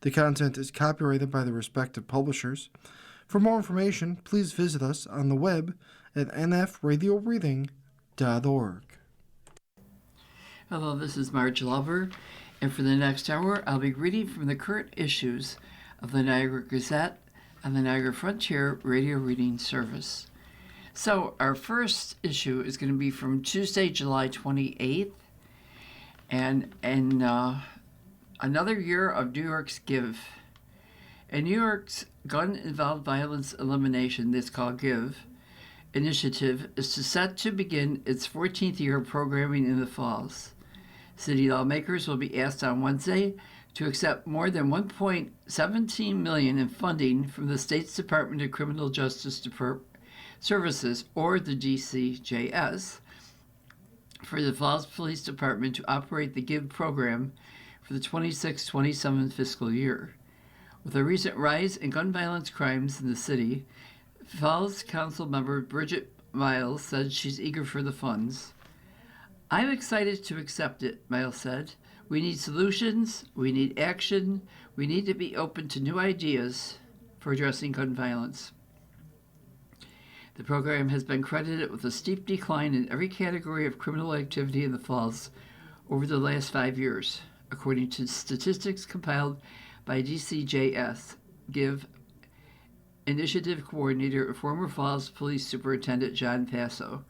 The content is copyrighted by the respective publishers. For more information, please visit us on the web at nfradioreading.org. Hello, this is Marge Lover, and for the next hour, I'll be reading from the current issues of the Niagara Gazette and the Niagara Frontier Radio Reading Service. So, our first issue is going to be from Tuesday, July 28th, and another year of New York's Give. In New York's gun-involved violence elimination, that's called GIVE, initiative is set to begin its 14th year of programming in the Falls. City lawmakers will be asked on Wednesday to accept more than $1.17 million in funding from the state's Department of Criminal Justice Services, or the DCJS, for the Falls Police Department to operate the GIVE program for the 26-27 fiscal year. With a recent rise in gun violence crimes in the city, Falls Council member Bridget Miles said she's eager for the funds. "I'm excited to accept it," Miles said. "We need solutions, we need action, we need to be open to new ideas for addressing gun violence." The program has been credited with a steep decline in every category of criminal activity in the Falls over the last 5 years, according to statistics compiled by DCJS GIVE Initiative Coordinator and former Falls Police Superintendent John Faso.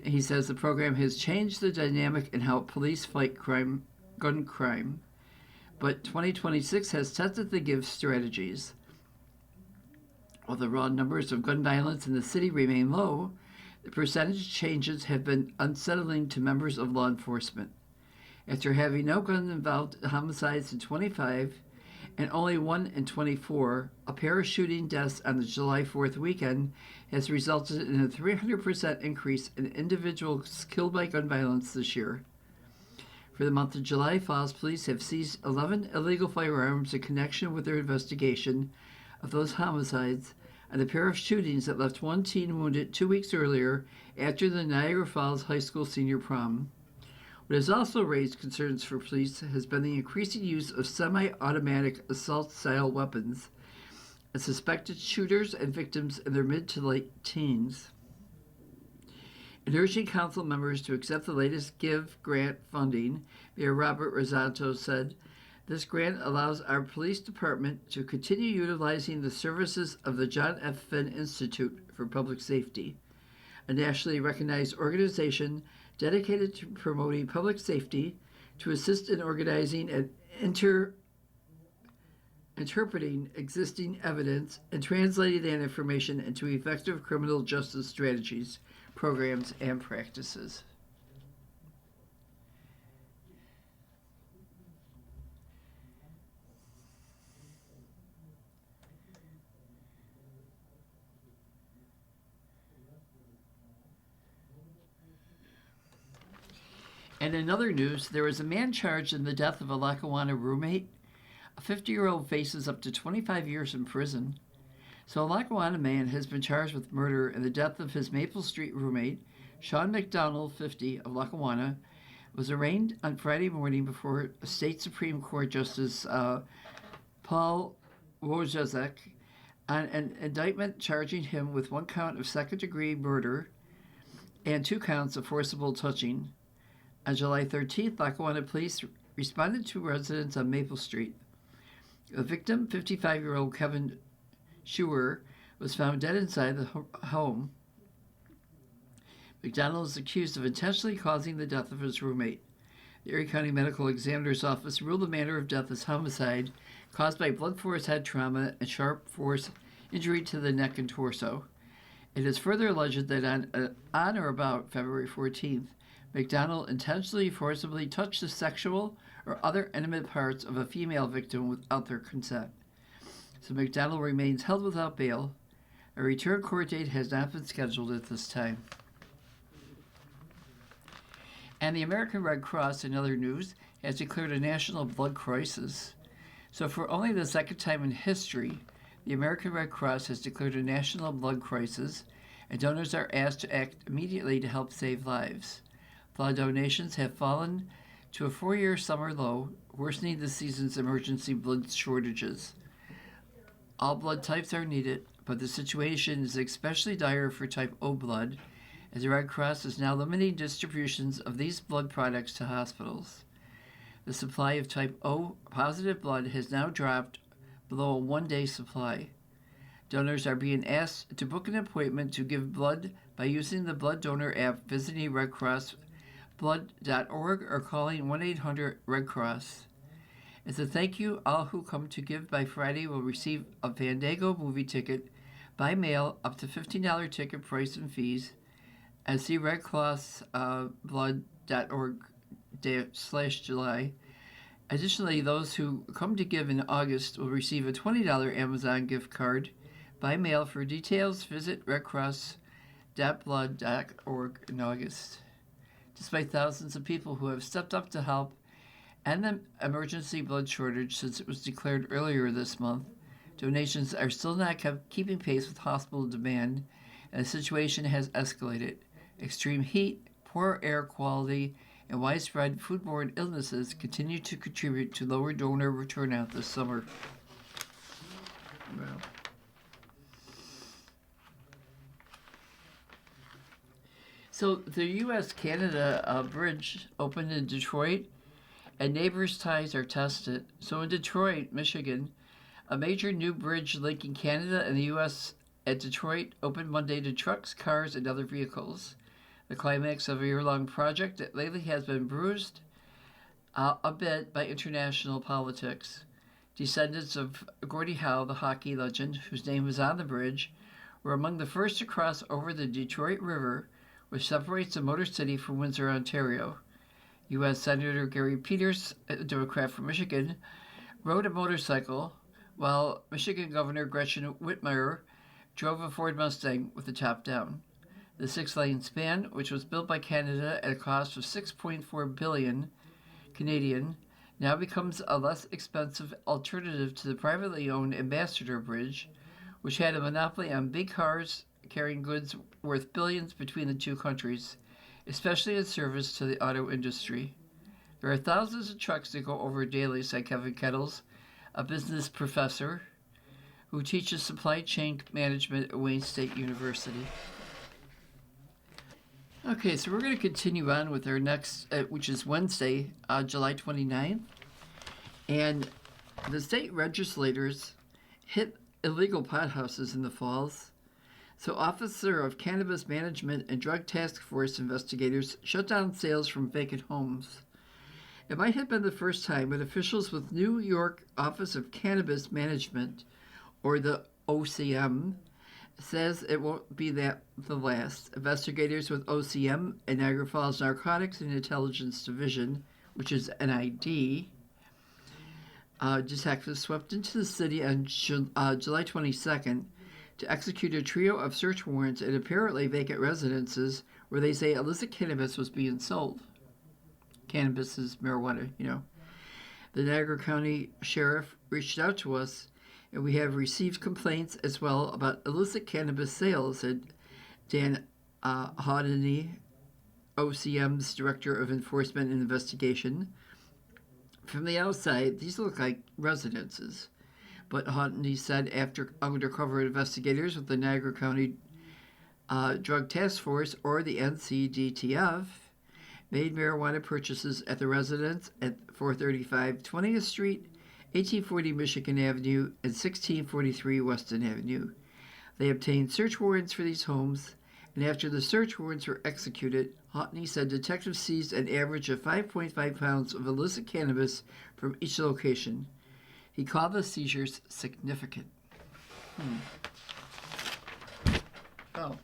He says the program has changed the dynamic in how police fight gun crime, but 2026 has tested the GIVE strategies. While the raw numbers of gun violence in the city remain low, the percentage changes have been unsettling to members of law enforcement. After having no gun-involved homicides in 25 and only 1 in 24, a pair of shooting deaths on the July 4th weekend has resulted in a 300% increase in individuals killed by gun violence this year. For the month of July, Falls police have seized 11 illegal firearms in connection with their investigation of those homicides and a pair of shootings that left one teen wounded 2 weeks earlier after the Niagara Falls High School senior prom. What has also raised concerns for police has been the increasing use of semi-automatic assault-style weapons and suspected shooters and victims in their mid to late teens. In urging council members to accept the latest GIVE grant funding, Mayor Robert Rosanto said, "This grant allows our police department to continue utilizing the services of the John F. Finn Institute for Public Safety, a nationally recognized organization dedicated to promoting public safety, to assist in organizing and interpreting existing evidence, and translating that information into effective criminal justice strategies, programs, and practices." And in other news, there is a man charged in the death of a Lackawanna roommate. A 50-year-old faces up to 25 years in prison. So a Lackawanna man has been charged with murder in the death of his Maple Street roommate. Sean McDonald, 50, of Lackawanna, was arraigned on Friday morning before State Supreme Court Justice Paul Wojciech on an indictment charging him with 1 count of second-degree murder and 2 counts of forcible touching. On July 13th, Lackawanna police responded to residents on Maple Street. The victim, 55-year-old Kevin Schuer, was found dead inside the home. McDonald is accused of intentionally causing the death of his roommate. The Erie County Medical Examiner's Office ruled the manner of death as homicide caused by blunt force head trauma and sharp force injury to the neck and torso. It is further alleged that on or about February 14th, McDonald intentionally forcibly touched the sexual or other intimate parts of a female victim without their consent. So McDonald remains held without bail. A return court date has not been scheduled at this time. And the American Red Cross, in other news, has declared a national blood crisis. So for only the second time in history, the American Red Cross has declared a national blood crisis, and donors are asked to act immediately to help save lives. Blood donations have fallen to a 4-year summer low, worsening the season's emergency blood shortages. All blood types are needed, but the situation is especially dire for type O blood, as the Red Cross is now limiting distributions of these blood products to hospitals. The supply of type O positive blood has now dropped below a 1-day supply. Donors are being asked to book an appointment to give blood by using the blood donor app, visiting redcrossblood.org, or calling 1-800-RED-CROSS. As a thank you, all who come to give by Friday will receive a Fandango movie ticket by mail, up to $15 ticket price and fees, at see redcrossblood.org/July. Additionally, those who come to give in August will receive a $20 Amazon gift card by mail. For details, visit redcross.blood.org in August. Despite thousands of people who have stepped up to help and the emergency blood shortage since it was declared earlier this month, donations are still not keeping pace with hospital demand, and the situation has escalated. Extreme heat, poor air quality, and widespread foodborne illnesses continue to contribute to lower donor turnout this summer. Well. So the U.S.-Canada bridge opened in Detroit, and neighbors' ties are tested. So in Detroit, Michigan, a major new bridge linking Canada and the U.S. at Detroit opened Monday to trucks, cars, and other vehicles. The climax of a year-long project that lately has been bruised a bit by international politics. Descendants of Gordie Howe, the hockey legend, whose name was on the bridge, were among the first to cross over the Detroit River, which separates the Motor City from Windsor, Ontario. U.S. Senator Gary Peters, a Democrat from Michigan, rode a motorcycle, while Michigan Governor Gretchen Whitmer drove a Ford Mustang with the top down. The 6-lane span, which was built by Canada at a cost of $6.4 billion Canadian, now becomes a less expensive alternative to the privately owned Ambassador Bridge, which had a monopoly on big cars carrying goods worth billions between the two countries, especially in service to the auto industry. There are thousands of trucks that go over daily, said Kevin Kettles, a business professor who teaches supply chain management at Wayne State University. Okay, so we're going to continue on with our next, which is Wednesday, July 29th. And the state legislators hit illegal pot houses in the falls. So Officer of Cannabis Management and Drug Task Force investigators shut down sales from vacant homes. It might have been the first time, but officials with New York Office of Cannabis Management, or the OCM, says it won't be the last. Investigators with OCM and Niagara Falls Narcotics and Intelligence Division, which is NID, detectives swept into the city on July 22nd to execute a trio of search warrants at apparently vacant residences where they say illicit cannabis was being sold. Cannabis is marijuana, you know. The Niagara County Sheriff reached out to us, and we have received complaints as well about illicit cannabis sales, said Dan Hodney, OCM's Director of Enforcement and Investigation. From the outside, these look like residences. But Hodney said after undercover investigators with the Niagara County Drug Task Force, or the NCDTF, made marijuana purchases at the residence at 435 20th Street, 1840 Michigan Avenue, and 1643 Weston Avenue. They obtained search warrants for these homes, and after the search warrants were executed, Hodney said detectives seized an average of 5.5 pounds of illicit cannabis from each location. He called the seizures significant. Oh.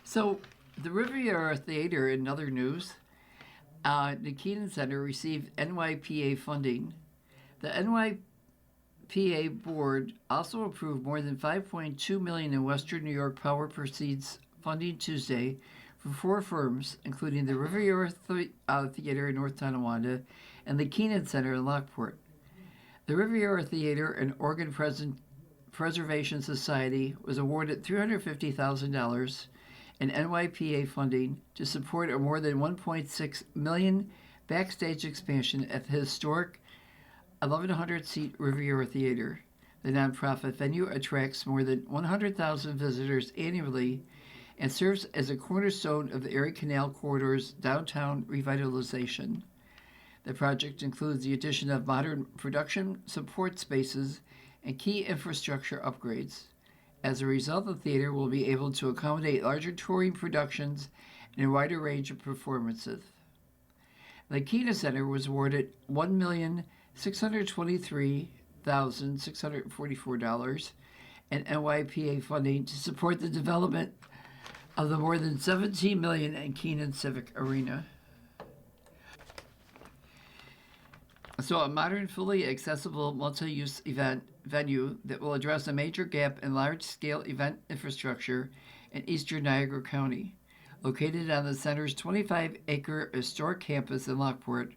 So, the Riviera Theater, in other news, the Keenan Center received NYPA funding. The NYPA board also approved more than $5.2 million in Western New York Power Proceeds funding Tuesday for 4 firms, including the Riviera Theater in North Tonawanda and the Keenan Center in Lockport. The Riviera Theater and Oregon Preservation Society was awarded $350,000, and NYPA funding to support a more than $1.6 million backstage expansion at the historic 1,100-seat Riviera Theater. The nonprofit venue attracts more than 100,000 visitors annually and serves as a cornerstone of the Erie Canal Corridor's downtown revitalization. The project includes the addition of modern production support spaces and key infrastructure upgrades. As a result, the theater will be able to accommodate larger touring productions and a wider range of performances. The Kina Center was awarded $1,623,644 in NYPA funding to support the development of the more than $17 million in Keenan Civic Arena. So, a modern, fully accessible, multi-use event venue that will address a major gap in large-scale event infrastructure in eastern Niagara County. Located on the center's 25-acre historic campus in Lockport,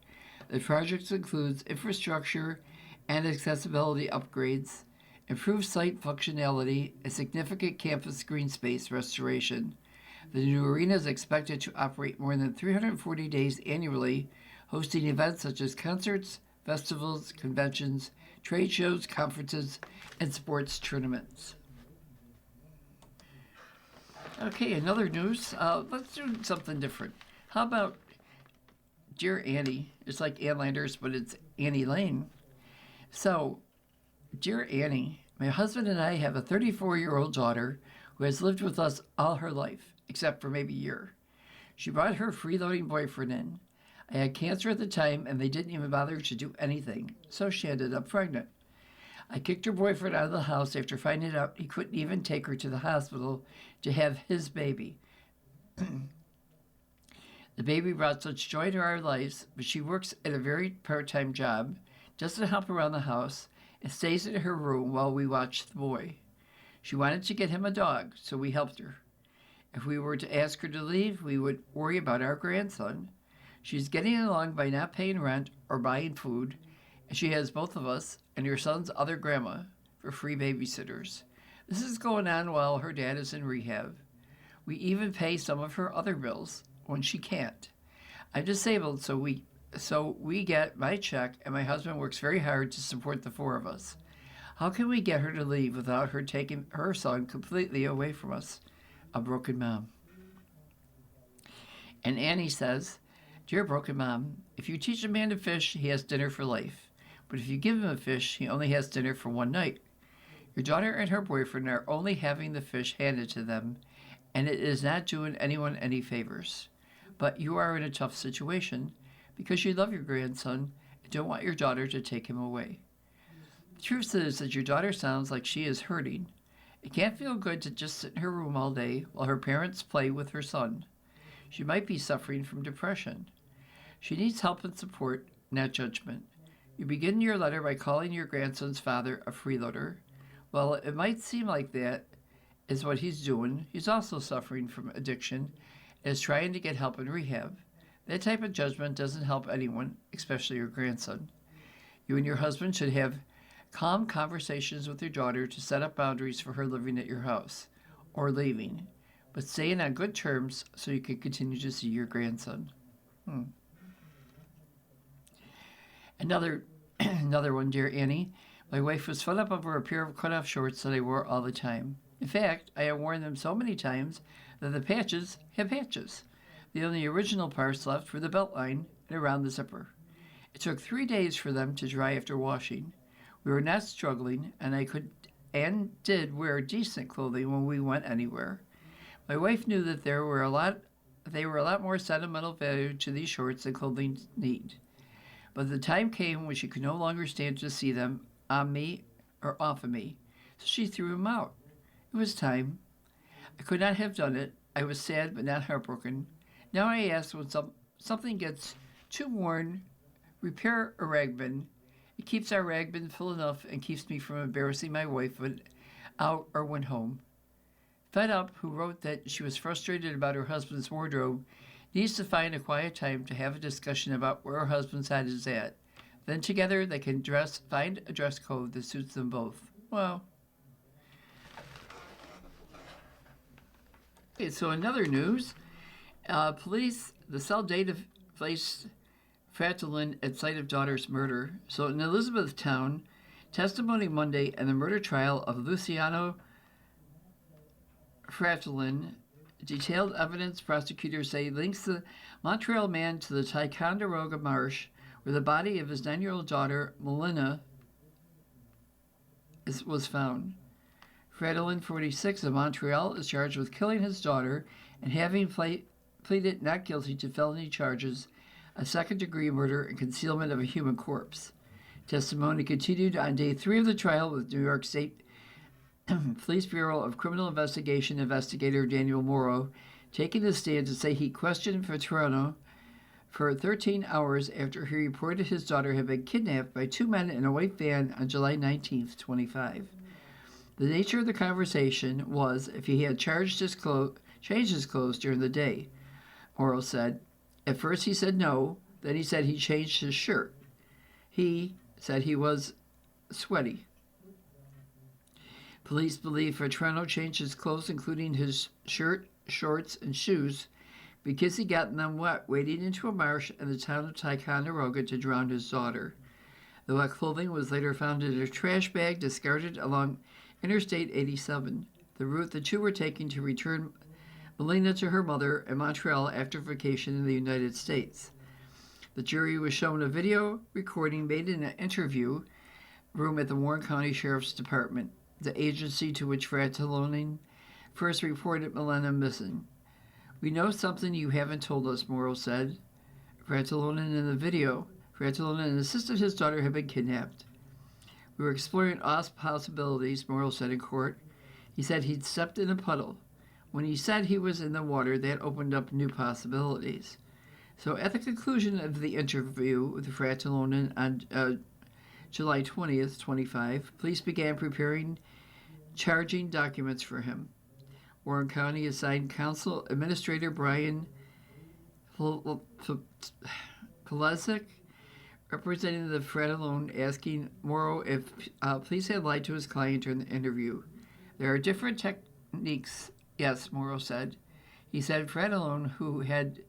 the project includes infrastructure and accessibility upgrades, improved site functionality, and significant campus green space restoration. The new arena is expected to operate more than 340 days annually, hosting events such as concerts, festivals, conventions, trade shows, conferences, and sports tournaments. Okay, another news. Let's do something different. How about Dear Annie? It's like Ann Landers, but it's Annie Lane. So, Dear Annie, my husband and I have a 34-year-old daughter who has lived with us all her life, except for maybe a year. She brought her freeloading boyfriend in. I had cancer at the time, and they didn't even bother to do anything, so she ended up pregnant. I kicked her boyfriend out of the house after finding out he couldn't even take her to the hospital to have his baby. The baby brought such joy to our lives, but she works at a very part-time job, doesn't help around the house, and stays in her room while we watch the boy. She wanted to get him a dog, so we helped her. If we were to ask her to leave, we would worry about our grandson. She's getting along by not paying rent or buying food, and she has both of us and her son's other grandma for free babysitters. This is going on while her dad is in rehab. We even pay some of her other bills when she can't. I'm disabled, so we get my check, and my husband works very hard to support the four of us. How can we get her to leave without her taking her son completely away from us? A broken mom. And Annie says, Dear broken mom, if you teach a man to fish, he has dinner for life. But if you give him a fish, he only has dinner for one night. Your daughter and her boyfriend are only having the fish handed to them, and it is not doing anyone any favors. But you are in a tough situation because you love your grandson and don't want your daughter to take him away. The truth is that your daughter sounds like she is hurting. It can't feel good to just sit in her room all day while her parents play with her son. She might be suffering from depression. She needs help and support, not judgment. You begin your letter by calling your grandson's father a freeloader. Well, it might seem like that is what he's doing. He's also suffering from addiction and is trying to get help in rehab. That type of judgment doesn't help anyone, especially your grandson. You and your husband should have calm conversations with your daughter to set up boundaries for her living at your house or leaving, but staying on good terms so you can continue to see your grandson. Another one, Dear Annie. My wife was fed up over a pair of cutoff shorts that I wore all the time. In fact, I have worn them so many times that the patches have patches. The only original parts left were the belt line and around the zipper. It took 3 days for them to dry after washing. We were not struggling, and I could and did wear decent clothing when we went anywhere. My wife knew that they were a lot more sentimental value to these shorts than clothing need. But the time came when she could no longer stand to see them on me or off of me, so she threw them out. It was time. I could not have done it. I was sad but not heartbroken. Now I ask when something gets too worn, repair a rag bin. It keeps our rag bin full enough and keeps me from embarrassing my wife when out or went home. Fed Up, who wrote that she was frustrated about her husband's wardrobe, needs to find a quiet time to have a discussion about where her husband's head is at. Then together they can find a dress code that suits them both. Well, Okay, so in other news, police, the cell data placed Fratellin at site of daughter's murder. So in Elizabethtown, testimony Monday in the murder trial of Luciano Fratellin. Detailed evidence, prosecutors say, links the Montreal man to the Ticonderoga Marsh, where the body of his 9-year-old daughter, Melina, was found. Fratellin, 46, of Montreal, is charged with killing his daughter and having pleaded not guilty to felony charges of second-degree murder and concealment of a human corpse. Testimony continued on day 3 of the trial with New York State Police Bureau of Criminal Investigation investigator Daniel Morrow taking the stand to say he questioned Vetrano for 13 hours after he reported his daughter had been kidnapped by 2 men in a white van on July 19, 25. The nature of the conversation was if he had changed his clothes during the day, Morrow said. At first he said no, then he said he changed his shirt. He said he was sweaty. Police believe Vetrano changed his clothes, including his shirt, shorts, and shoes, because he got them wet wading into a marsh in the town of Ticonderoga to drown his daughter. The wet clothing was later found in a trash bag discarded along Interstate 87, the route the two were taking to return Melina to her mother in Montreal after vacation in the United States. The jury was shown a video recording made in an interview room at the Warren County Sheriff's Department, the agency to which Fratellin first reported Melina missing. We know something you haven't told us, Morrow said. Fratellin in the video. Fratellin insisted his daughter had been kidnapped. We were exploring all possibilities, Morrow said in court. He said he'd stepped in a puddle. When he said he was in the water, that opened up new possibilities. So at the conclusion of the interview with Fratellin on July 20th, 25, police began preparing charging documents for him. Warren County assigned counsel administrator Brian Pelezik, representing the Fratellin, asking Morrow if police had lied to his client during the interview. There are different techniques, yes, Morrow said. He said Fratellin, who had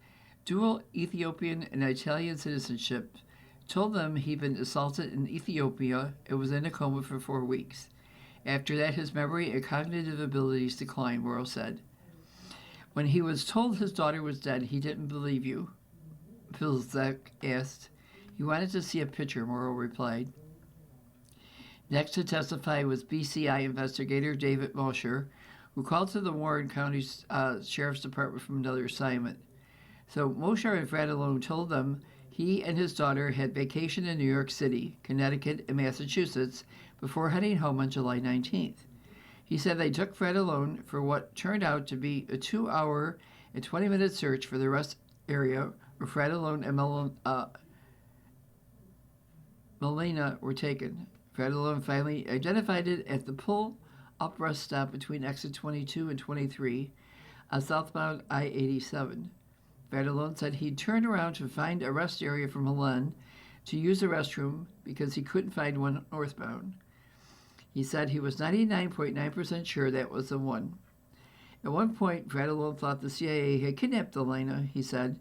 dual Ethiopian and Italian citizenship, told them he'd been assaulted in Ethiopia and was in a coma for 4 weeks. After that, his memory and cognitive abilities declined, Morrow said. When he was told his daughter was dead, he didn't believe you, Pilzek asked. He wanted to see a picture, Morrow replied. Next to testify was BCI investigator David Mosher, who called to the Warren County Sheriff's Department from another assignment. So Mosher and Fratellin told them he and his daughter had vacationed in New York City, Connecticut, and Massachusetts before heading home on July 19th. He said they took Fratellin for what turned out to be a 2-hour and 20-minute search for the rest area where Fratellin and Melina were taken. Fratellin finally identified it at the pull-up rest stop between exit 22 and 23 on southbound I-87. Fratellin said he'd turned around to find a rest area for Melina to use the restroom because he couldn't find one northbound. He said he was 99.9% sure that was the one. At one point, Fratellin thought the CIA had kidnapped Melina, he said,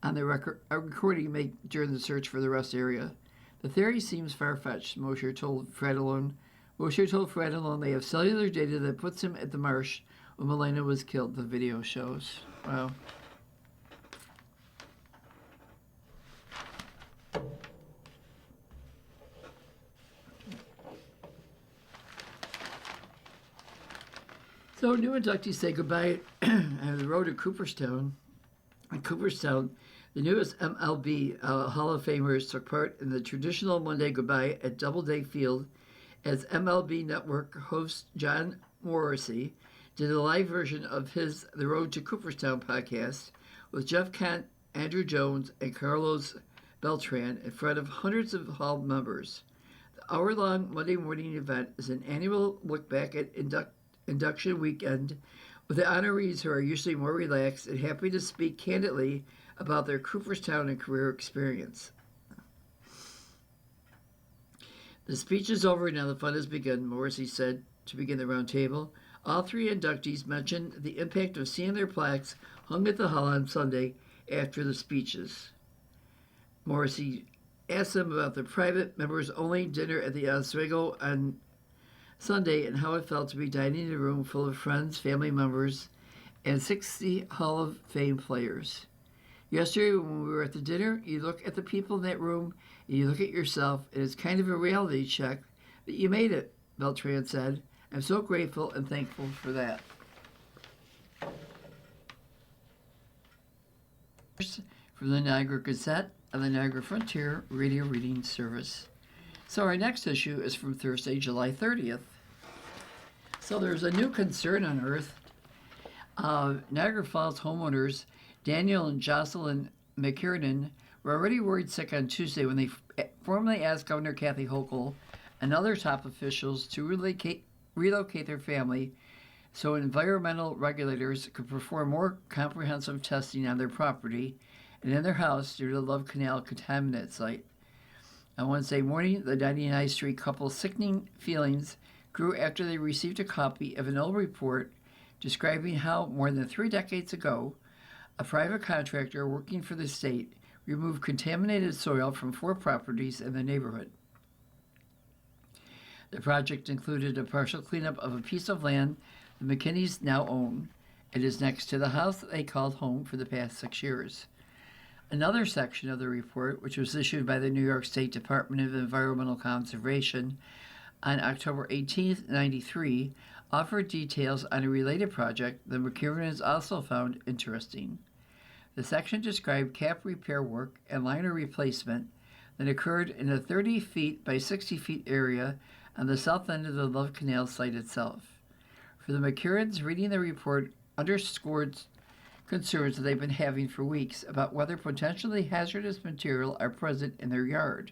on the recording made during the search for the rest area. The theory seems far-fetched, Mosher told Fratellin. Mosher told Fratellin they have cellular data that puts him at the marsh when Melina was killed, the video shows. Wow. So new inductees say goodbye on the road to Cooperstown. In Cooperstown, the newest MLB Hall of Famers took part in the traditional Monday goodbye at Doubleday Field as MLB Network host John Morrissey did a live version of his The Road to Cooperstown podcast with Jeff Kent, Andrew Jones, and Carlos Beltran in front of hundreds of Hall members. The hour-long Monday morning event is an annual look back at induction weekend with the honorees who are usually more relaxed and happy to speak candidly about their Cooperstown and career experience. The speech is over, now the fun has begun, Morrissey said to begin the round table. All three inductees mentioned the impact of seeing their plaques hung at the hall on Sunday after the speeches. Morrissey asked them about the private members-only dinner at the Oswego on Sunday and how it felt to be dining in a room full of friends, family members, and 60 Hall of Fame players. Yesterday, when we were at the dinner, you look at the people in that room and you look at yourself, and it's kind of a reality check that you made it, Beltran said. I'm so grateful and thankful for that. From the Niagara Gazette and the Niagara Frontier Radio Reading Service. So our next issue is from Thursday, July 30th. So there's a new concern unearthed. Niagara Falls homeowners Daniel and Jocelyn McKiernan were already worried sick on Tuesday when they formally asked Governor Kathy Hochul and other top officials to relocate their family so environmental regulators could perform more comprehensive testing on their property and in their house near the Love Canal contaminant site. On Wednesday morning, the 99th Street couple's sickening feelings grew after they received a copy of an old report describing how, more than 3 decades ago, a private contractor working for the state removed contaminated soil from 4 properties in the neighborhood. The project included a partial cleanup of a piece of land the McKinneys now own. It is next to the house that they called home for the past 6 years. Another section of the report, which was issued by the New York State Department of Environmental Conservation on October 18, 1993, offered details on a related project the McKiernans also found interesting. The section described cap repair work and liner replacement that occurred in a 30 feet by 60 feet area on the south end of the Love Canal site itself. For the McKiernans, reading the report underscored concerns that they've been having for weeks about whether potentially hazardous material are present in their yard,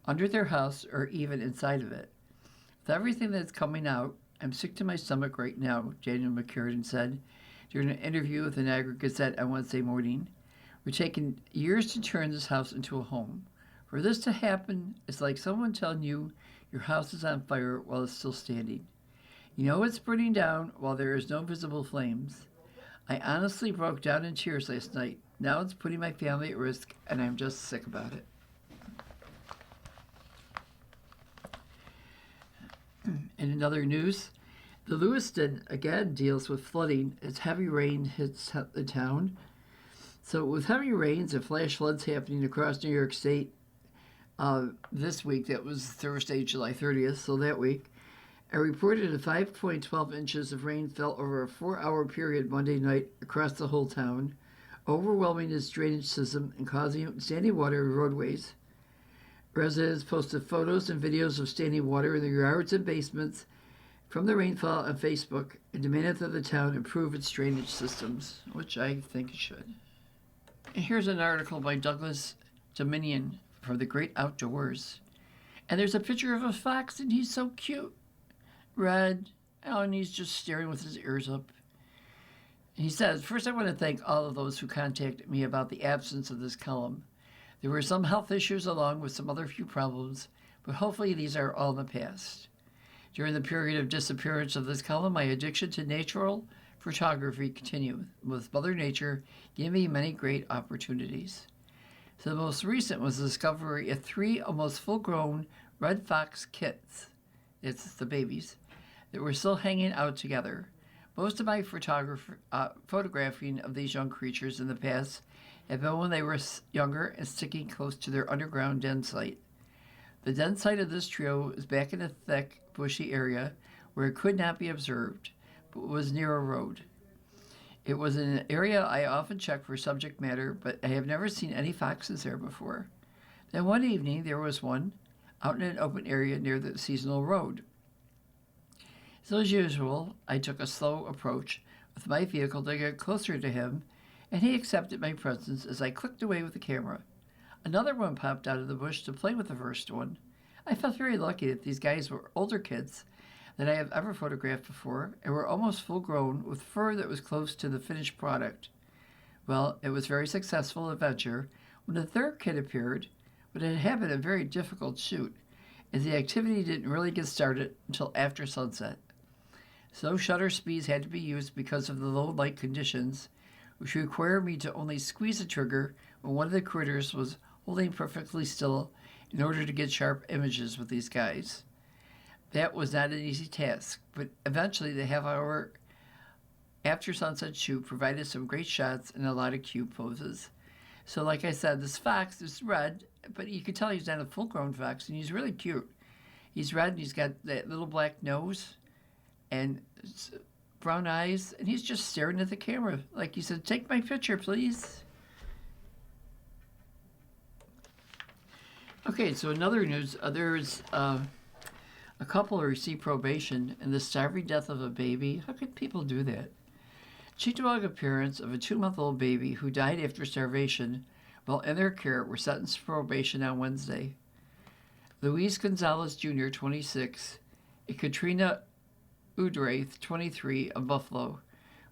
under their house, or even inside of it. With everything that's coming out, I'm sick to my stomach right now, Daniel McKiernan said during an interview with the Niagara Gazette on Wednesday morning. We're taking years to turn this house into a home. For this to happen, it's like someone telling you your house is on fire while it's still standing. You know it's burning down while there is no visible flames. I honestly broke down in tears last night. Now it's putting my family at risk, and I'm just sick about it. In other news, the Lewiston again deals with flooding as heavy rain hits the town. So with heavy rains and flash floods happening across New York State this week, that was Thursday, July 30th, so that week, a reported 5.12 inches of rain fell over a 4-hour period Monday night across the whole town, overwhelming its drainage system and causing standing water in roadways. Residents posted photos and videos of standing water in their yards and basements from the rainfall on Facebook and demanded that the town improve its drainage systems, which I think it should. And here's an article by Douglas Dominion for The Great Outdoors. And there's a picture of a fox, and he's so cute. Red, and he's just staring with his ears up. He says, first I want to thank all of those who contacted me about the absence of this column. There were some health issues along with some other few problems, but hopefully these are all in the past. During the period of disappearance of this column, my addiction to natural photography continued, with Mother Nature giving me many great opportunities. So the most recent was the discovery of 3 almost full-grown red fox kits, it's the babies, that were still hanging out together. Most of my photographing of these young creatures in the past have been when they were younger and sticking close to their underground den site. The den site of this trio is back in a thick, bushy area where it could not be observed, but was near a road. It was an area I often check for subject matter, but I have never seen any foxes there before. Then one evening there was one out in an open area near the seasonal road. So as usual, I took a slow approach with my vehicle to get closer to him, and he accepted my presence as I clicked away with the camera. Another one popped out of the bush to play with the first one. I felt very lucky that these guys were older kids than I have ever photographed before and were almost full grown with fur that was close to the finished product. Well, it was a very successful adventure when the third kid appeared, but it had been a very difficult shoot, as the activity didn't really get started until after sunset. So shutter speeds had to be used because of the low light conditions, which required me to only squeeze the trigger when one of the critters was holding perfectly still in order to get sharp images with these guys. That was not an easy task, but eventually the half-hour after sunset shoot provided some great shots and a lot of cute poses. So like I said, this fox is red, but you can tell he's not a full-grown fox, and he's really cute. He's red, and he's got that little black nose and brown eyes, and he's just staring at the camera. Like he said, "Take my picture, please." Okay, so in other news, there's a couple received probation in the starving death of a baby. How could people do that? Cheektowaga parents of a 2-month-old baby who died after starvation while in their care were sentenced to probation on Wednesday. Luis Gonzalez Jr., 26, and Katrina Udraith, 23, of Buffalo,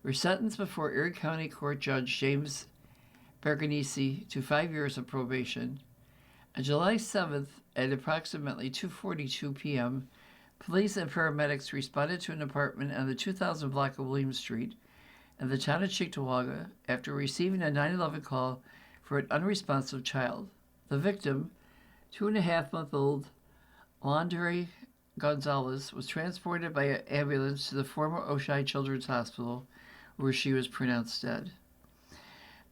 were sentenced before Erie County Court Judge James Berganisi to 5 years of probation. On July 7th, at approximately 2:42 p.m., police and paramedics responded to an apartment on the 2000 block of William Street in the town of Cheektowaga after receiving a 911 call for an unresponsive child. The victim, 2.5-month-old Laundry Gonzalez, was transported by an ambulance to the former Oshai Children's Hospital, where she was pronounced dead.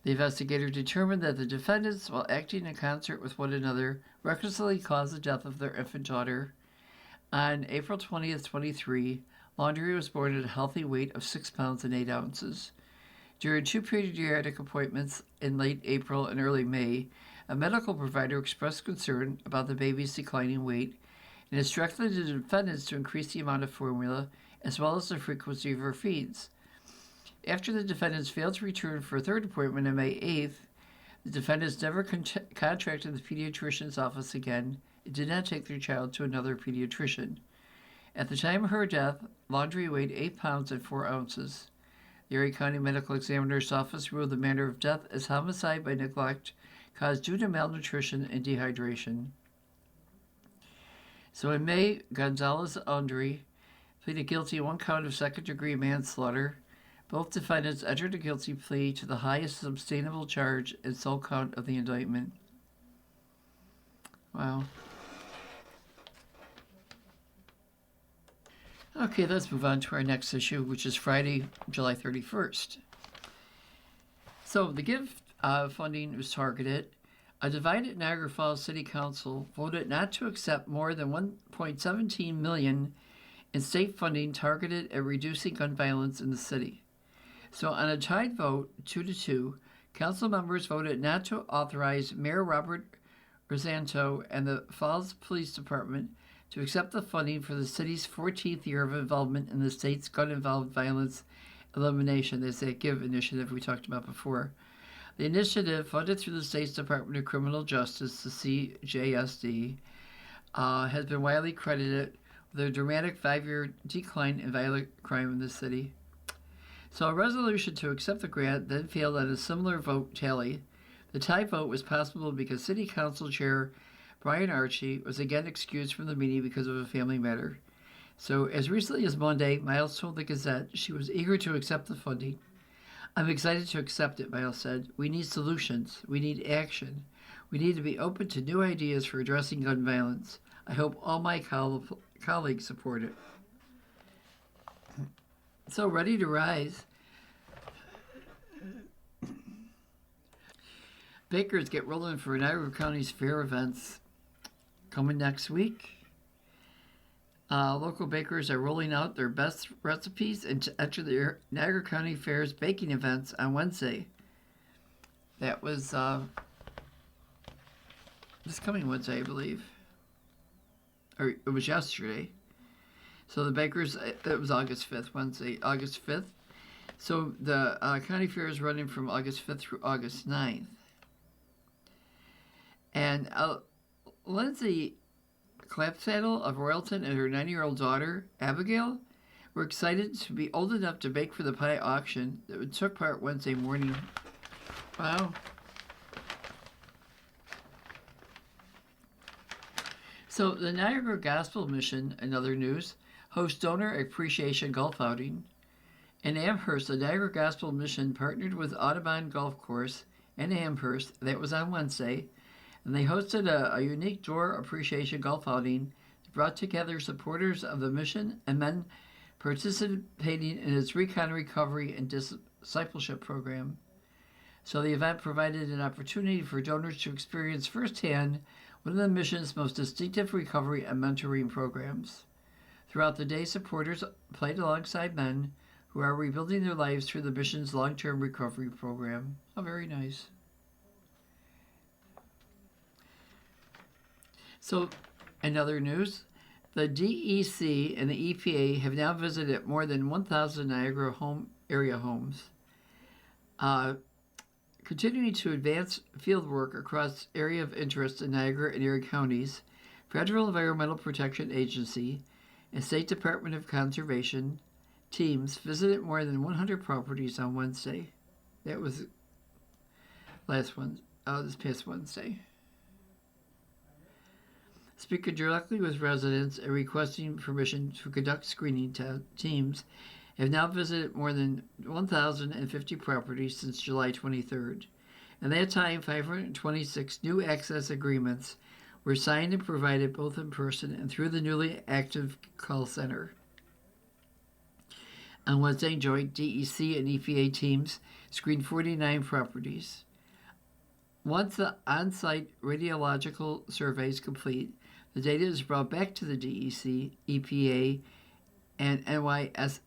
The investigator determined that the defendants, while acting in concert with one another, recklessly caused the death of their infant daughter. On April 20th, 23, Laundry was born at a healthy weight of 6 pounds and 8 ounces. During 2 pediatric appointments in late April and early May, a medical provider expressed concern about the baby's declining weight and instructed the defendants to increase the amount of formula as well as the frequency of her feeds. After the defendants failed to return for a third appointment on May 8th, the defendants never contracted the pediatrician's office again and did not take their child to another pediatrician. At the time of her death, Laundry weighed 8 pounds and 4 ounces. The Erie County Medical Examiner's Office ruled the manner of death as homicide by neglect caused due to malnutrition and dehydration. So in May, Gonzalez Laundry pleaded guilty to 1 count of second-degree manslaughter. Both defendants entered a guilty plea to the highest sustainable charge and sole count of the indictment. Wow. Okay, let's move on to our next issue, which is Friday, July 31st. So the GIVE funding was targeted. A divided Niagara Falls City Council voted not to accept more than $1.17 million in state funding targeted at reducing gun violence in the city. So on a tied vote, 2-2, council members voted not to authorize Mayor Robert Rosanto and the Falls Police Department to accept the funding for the city's 14th year of involvement in the state's gun-involved violence elimination. That's that GIVE initiative we talked about before. The initiative, funded through the state's Department of Criminal Justice, the CJSD, has been widely credited with a dramatic 5-year decline in violent crime in the city. So a resolution to accept the grant then failed on a similar vote tally. The tie vote was possible because City Council Chair Brian Archie was again excused from the meeting because of a family matter. So as recently as Monday, Miles told the Gazette she was eager to accept the funding. "I'm excited to accept it," Miles said. "We need solutions. We need action. We need to be open to new ideas for addressing gun violence. I hope all my colleagues support it." So Ready to Rise. Bakers get rolling for Niagara County's fair events coming next week. Local bakers are rolling out their best recipes and to enter the Niagara County Fair's baking events on Wednesday. That was this coming Wednesday, I believe. Or it was yesterday. So the bakers, it was August 5th, Wednesday, August 5th. So the county fair is running from August 5th through August 9th. And Lindsay Clapsaddle of Royalton and her 9-year-old daughter, Abigail, were excited to be old enough to bake for the pie auction that took part Wednesday morning. Wow. So the Niagara Gospel Mission, in other news, host donor appreciation golf outing. In Amherst, the Niagara Gospel Mission partnered with Audubon Golf Course in Amherst. That was on Wednesday, and they hosted a unique door appreciation golf outing that brought together supporters of the mission and men participating in its recon, recovery, and discipleship program. So the event provided an opportunity for donors to experience firsthand one of the mission's most distinctive recovery and mentoring programs. Throughout the day, supporters played alongside men who are rebuilding their lives through the mission's long-term recovery program. Oh, very nice. So, in other news, the DEC and the EPA have now visited more than 1,000 Niagara area homes, continuing to advance field work across area of interest in Niagara and Erie counties. Federal Environmental Protection Agency and State Department of Conservation teams visited more than 100 properties on Wednesday. That was this past Wednesday. Speaking directly with residents and requesting permission to conduct screening teams have now visited more than 1,050 properties since July 23rd. In that time, 526 new access agreements were signed and provided both in person and through the newly active call center. On Wednesday, joint DEC and EPA teams screened 49 properties. Once the on-site radiological survey is complete, the data is brought back to the DEC, EPA, and NYSDOH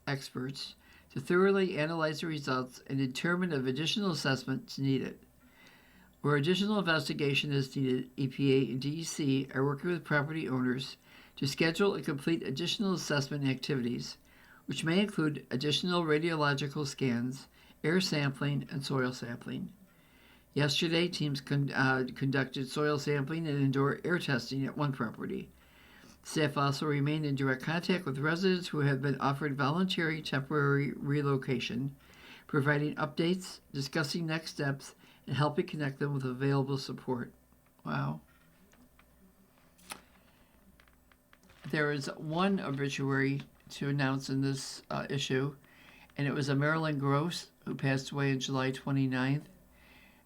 experts to thoroughly analyze the results and determine if additional assessments needed. Where additional investigation is needed, EPA and DEC are working with property owners to schedule and complete additional assessment activities, which may include additional radiological scans, air sampling, and soil sampling. Yesterday, teams conducted soil sampling and indoor air testing at one property. Staff also remained in direct contact with residents who have been offered voluntary temporary relocation, providing updates, discussing next steps, and helping connect them with available support. Wow. There is one obituary to announce in this issue, and it was a Marilyn Gross who passed away on July 29th.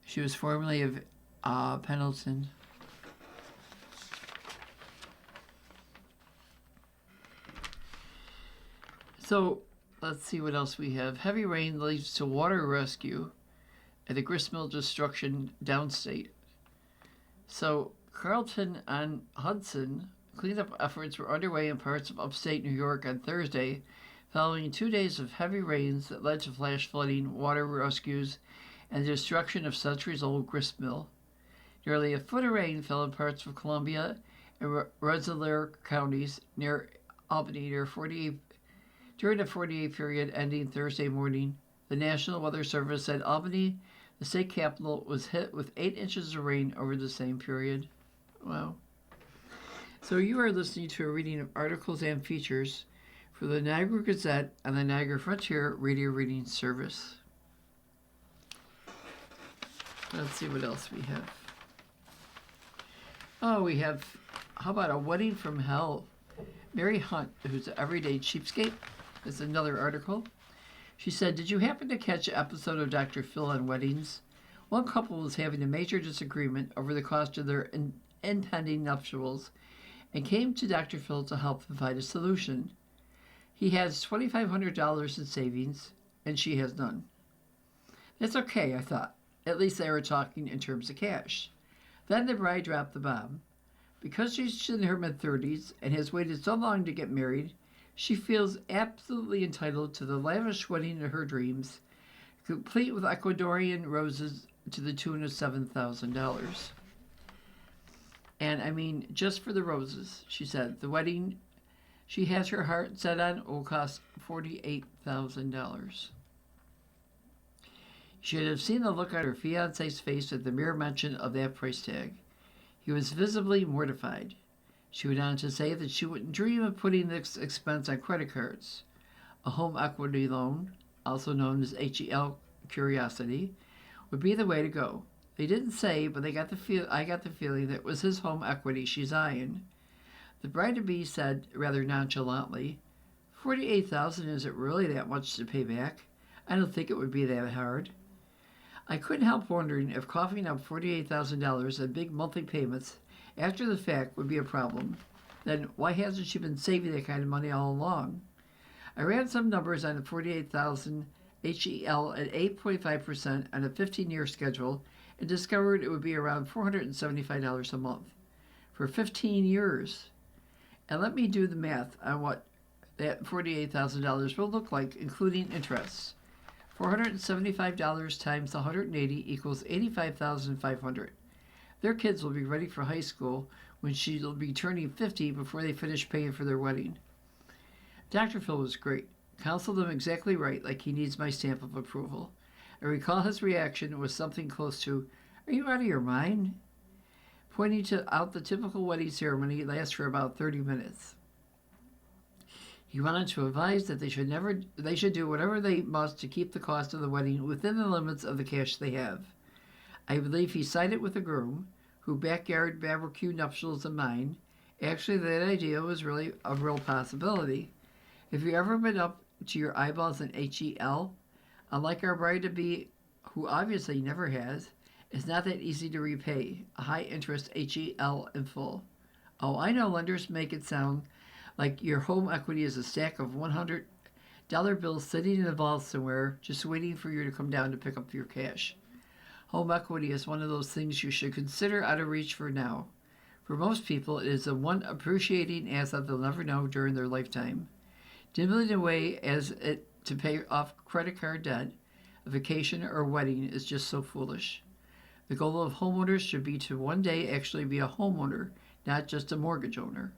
She was formerly of Pendleton. So let's see what else we have. Heavy rain leads to water rescue at the gristmill destruction downstate. So Carlton on Hudson cleanup efforts were underway in parts of upstate New York on Thursday, following 2 days of heavy rains that led to flash flooding, water rescues, and the destruction of centuries-old gristmill. Nearly a foot of rain fell in parts of Columbia and Rensselaer counties near Albany during the 48 period ending Thursday morning. The National Weather Service said Albany, the state capital, was hit with 8 inches of rain over the same period. Wow. So you are listening to a reading of articles and features for the Niagara Gazette and the Niagara Frontier Radio Reading Service. Let's see what else we have. Oh, we have, how about a wedding from hell? Mary Hunt, who's an everyday cheapskate, is another article. She said, did you happen to catch an episode of Dr. Phil on weddings? One couple was having a major disagreement over the cost of their impending nuptials and came to Dr. Phil to help them find a solution. He has $2,500 in savings, and she has none. That's okay, I thought. At least they were talking in terms of cash. Then the bride dropped the bomb. Because she's in her mid-30s and has waited so long to get married, she feels absolutely entitled to the lavish wedding of her dreams, complete with Ecuadorian roses to the tune of $7,000. And I mean, just for the roses, she said, the wedding she has her heart set on will cost $48,000. You should have seen the look on her fiancé's face at the mere mention of that price tag. He was visibly mortified. She went on to say that she wouldn't dream of putting this expense on credit cards. A home equity loan, also known as HEL Curiosity, would be the way to go. They didn't say, but I got the feeling that it was his home equity she's eyeing. The bride-to-be said rather nonchalantly, "$48,000 isn't really that much to pay back. I don't think it would be that hard." I couldn't help wondering if coughing up $48,000 in big monthly payments after the fact would be a problem. Then why hasn't she been saving that kind of money all along? I ran some numbers on the 48,000 HEL at 8.5% on a 15-year schedule and discovered it would be around $475 a month for 15 years. And let me do the math on what that $48,000 will look like, including interest. $475 times 180 equals $85,500. Their kids will be ready for high school when she'll be turning 50 before they finish paying for their wedding. Dr. Phil was great. Counseled them exactly right, like he needs my stamp of approval. I recall his reaction was something close to, "Are you out of your mind?" Pointing out the typical wedding ceremony lasts for about 30 minutes. He went on to advise that they should do whatever they must to keep the cost of the wedding within the limits of the cash they have. I believe he sided with the groom, who backyard barbecue nuptials in mind. Actually, that idea was really a real possibility. Have you ever been up to your eyeballs in HEL? Unlike our bride-to-be, who obviously never has, it's not that easy to repay a high-interest HEL in full. Oh, I know lenders make it sound like your home equity is a stack of $100 bills sitting in a vault somewhere just waiting for you to come down to pick up your cash. Home equity is one of those things you should consider out of reach for now. For most people, it is the one appreciating asset they'll never know during their lifetime. Diddling away as it to pay off credit card debt, a vacation, or a wedding is just so foolish. The goal of homeowners should be to one day actually be a homeowner, not just a mortgage owner.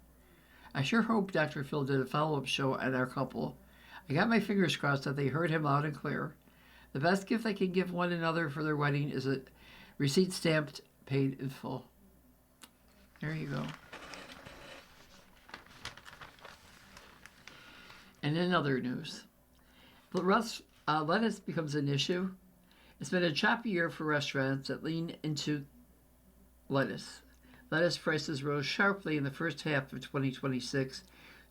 I sure hope Dr. Phil did a follow-up show on our couple. I got my fingers crossed that they heard him loud and clear. The best gift they can give one another for their wedding is a receipt stamped, paid in full. There you go. And in other news, lettuce becomes an issue. It's been a choppy year for restaurants that lean into lettuce. Lettuce prices rose sharply in the first half of 2026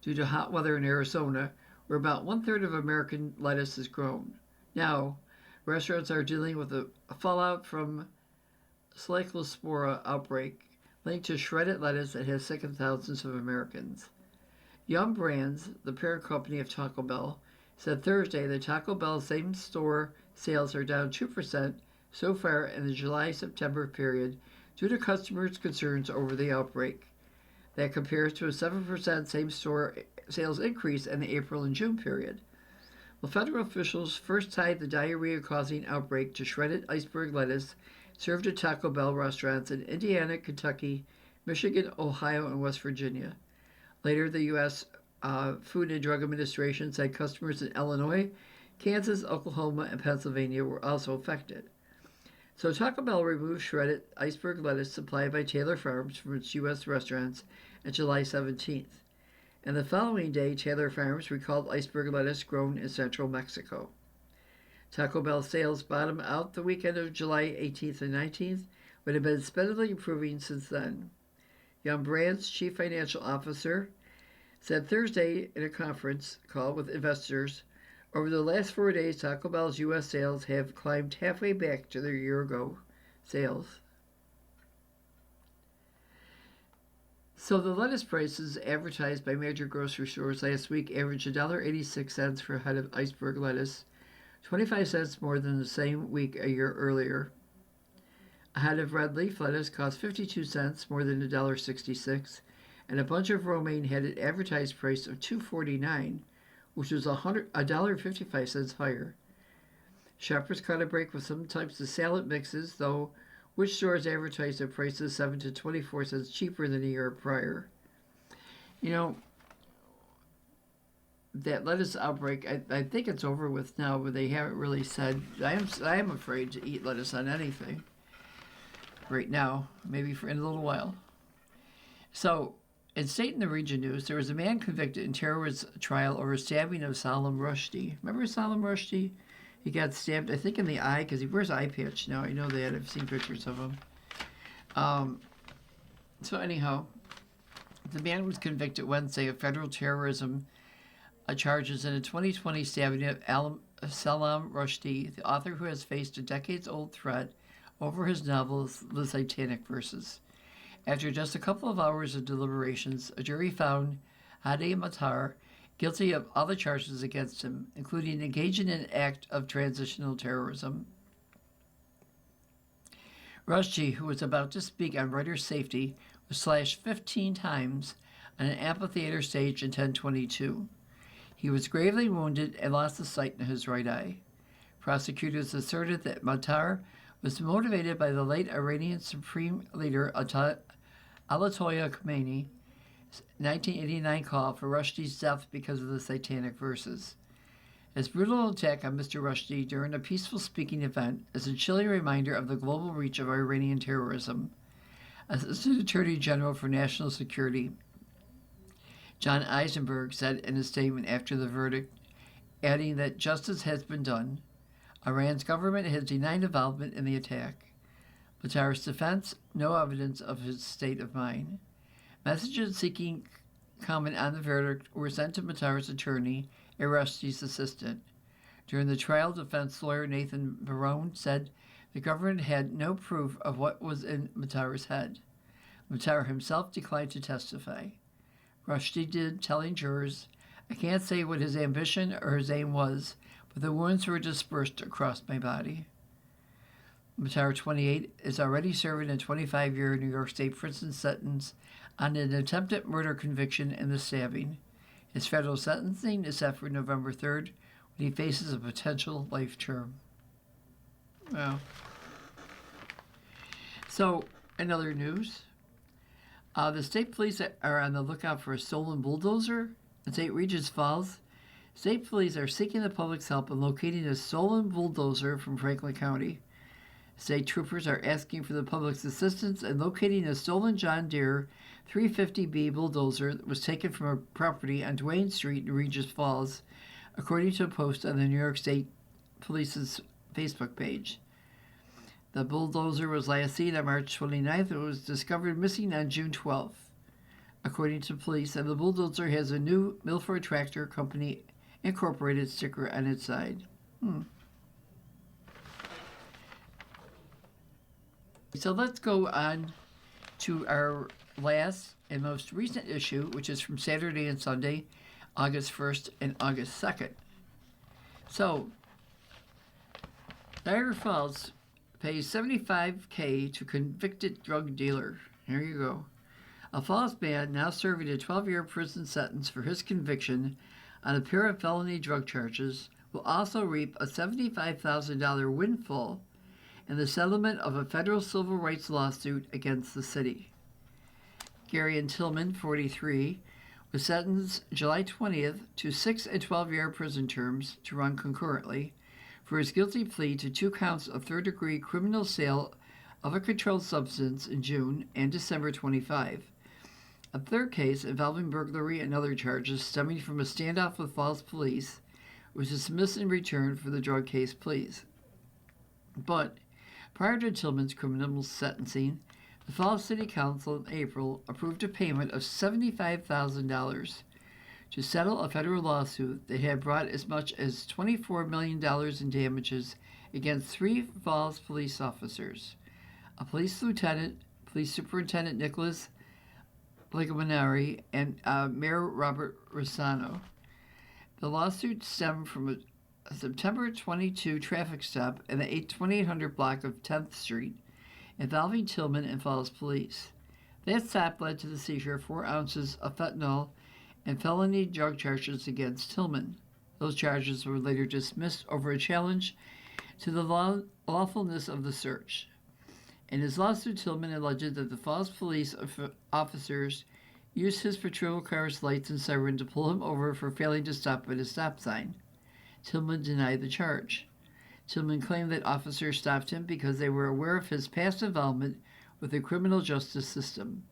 due to hot weather in Arizona, where about one-third of American lettuce is grown. Now, restaurants are dealing with a fallout from Cyclospora outbreak linked to shredded lettuce that has sickened thousands of Americans. Yum Brands, the parent company of Taco Bell, said Thursday that Taco Bell's same-store sales are down 2% so far in the July-September period due to customers' concerns over the outbreak. That compares to a 7% same-store sales increase in the April and June period. Well, federal officials first tied the diarrhea-causing outbreak to shredded iceberg lettuce served at Taco Bell restaurants in Indiana, Kentucky, Michigan, Ohio, and West Virginia. Later, the U.S. Food and Drug Administration said customers in Illinois, Kansas, Oklahoma, and Pennsylvania were also affected. So Taco Bell removed shredded iceberg lettuce supplied by Taylor Farms from its U.S. restaurants on July 17th. And the following day, Taylor Farms recalled iceberg lettuce grown in central Mexico. Taco Bell sales bottomed out the weekend of July 18th and 19th, but have been steadily improving since then. Yum Brands' chief financial officer said Thursday in a conference call with investors, over the last 4 days, Taco Bell's U.S. sales have climbed halfway back to their year-ago sales. So the lettuce prices advertised by major grocery stores last week averaged $1.86 for a head of iceberg lettuce, 25 cents more than the same week a year earlier. A head of red leaf lettuce cost 52 cents more than $1.66, and a bunch of romaine had an advertised price of $2.49, which was $1.55 higher. Shoppers caught a break with some types of salad mixes, though which stores advertised their prices 7 to 24 cents cheaper than a year prior. You know, that lettuce outbreak, I think it's over with now, but they haven't really said. I am afraid to eat lettuce on anything right now, maybe in a little while. So, in state and the region news, there was a man convicted in terrorist trial over stabbing of Salman Rushdie. Remember Salman Rushdie? He got stabbed, I think, in the eye, because he wears eye patch now. I know that. I've seen pictures of him. So anyhow, The man was convicted Wednesday of federal terrorism charges in a 2020 stabbing of Salman Rushdie, the author who has faced a decades-old threat over his novel The Satanic Verses. After just a couple of hours of deliberations, a jury found Hadi Matar guilty of all the charges against him, including engaging in an act of transitional terrorism. Rushdie, who was about to speak on writer's safety, was slashed 15 times on an amphitheater stage in 1022. He was gravely wounded and lost the sight in his right eye. Prosecutors asserted that Matar was motivated by the late Iranian Supreme Leader Ayatollah Khomeini's 1989 call for Rushdie's death because of the Satanic Verses. This brutal attack on Mr. Rushdie during a peaceful speaking event is a chilling reminder of the global reach of Iranian terrorism. Assistant Attorney General for National Security John Eisenberg said in a statement after the verdict, adding that justice has been done. Iran's government has denied involvement in the attack. Matar's defense, no evidence of his state of mind. Messages seeking comment on the verdict were sent to Matar's attorney, a Rushdie's assistant. During the trial, defense lawyer Nathan Barone said the government had no proof of what was in Matar's head. Matar himself declined to testify. Rushdie did, telling jurors, "I can't say what his ambition or his aim was, but the wounds were dispersed across my body." Matar, 28, is already serving a 25-year New York State prison sentence on an attempted murder conviction in the stabbing. His federal sentencing is set for November 3rd, when he faces a potential life term. Wow. So, in other news, the state police are on the lookout for a stolen bulldozer in St. Regis Falls. State police are seeking the public's help in locating a stolen bulldozer from Franklin County. State troopers are asking for the public's assistance in locating a stolen John Deere 350B bulldozer that was taken from a property on Duane Street in Regis Falls, according to a post on the New York State Police's Facebook page. The bulldozer was last seen on March 29th and was discovered missing on June 12th, according to police, and the bulldozer has a new Milford Tractor Company Incorporated sticker on its side. So let's go on to our last and most recent issue, which is from Saturday and Sunday, August 1st and August 2nd. So, Niagara Falls pays $75,000 to convicted drug dealer. Here you go. A Falls man now serving a 12-year prison sentence for his conviction on a pair of felony drug charges will also reap a $75,000 windfall in the settlement of a federal civil rights lawsuit against the city. Gary Tillman, 43, was sentenced July 20th to 6 and 12-year prison terms to run concurrently for his guilty plea to 2 counts of third-degree criminal sale of a controlled substance in June and December 25. A third case involving burglary and other charges stemming from a standoff with Falls police was dismissed in return for the drug case pleas. But prior to Tillman's criminal sentencing, the Falls City Council in April approved a payment of $75,000 to settle a federal lawsuit that had brought as much as $24 million in damages against 3 Falls police officers, a police lieutenant, Police Superintendent Nicholas Ligaminari, and Mayor Robert Rossano. The lawsuit stemmed from a September 22 traffic stop in the 2800 block of 10th Street involving Tillman and Falls police. That stop led to the seizure of 4 ounces of fentanyl and felony drug charges against Tillman. Those charges were later dismissed over a challenge to the lawfulness of the search. In his lawsuit, Tillman alleged that the Falls police officers used his patrol car's lights and siren to pull him over for failing to stop at a stop sign. Tillman denied the charge. Tillman claimed that officers stopped him because they were aware of his past involvement with the criminal justice system.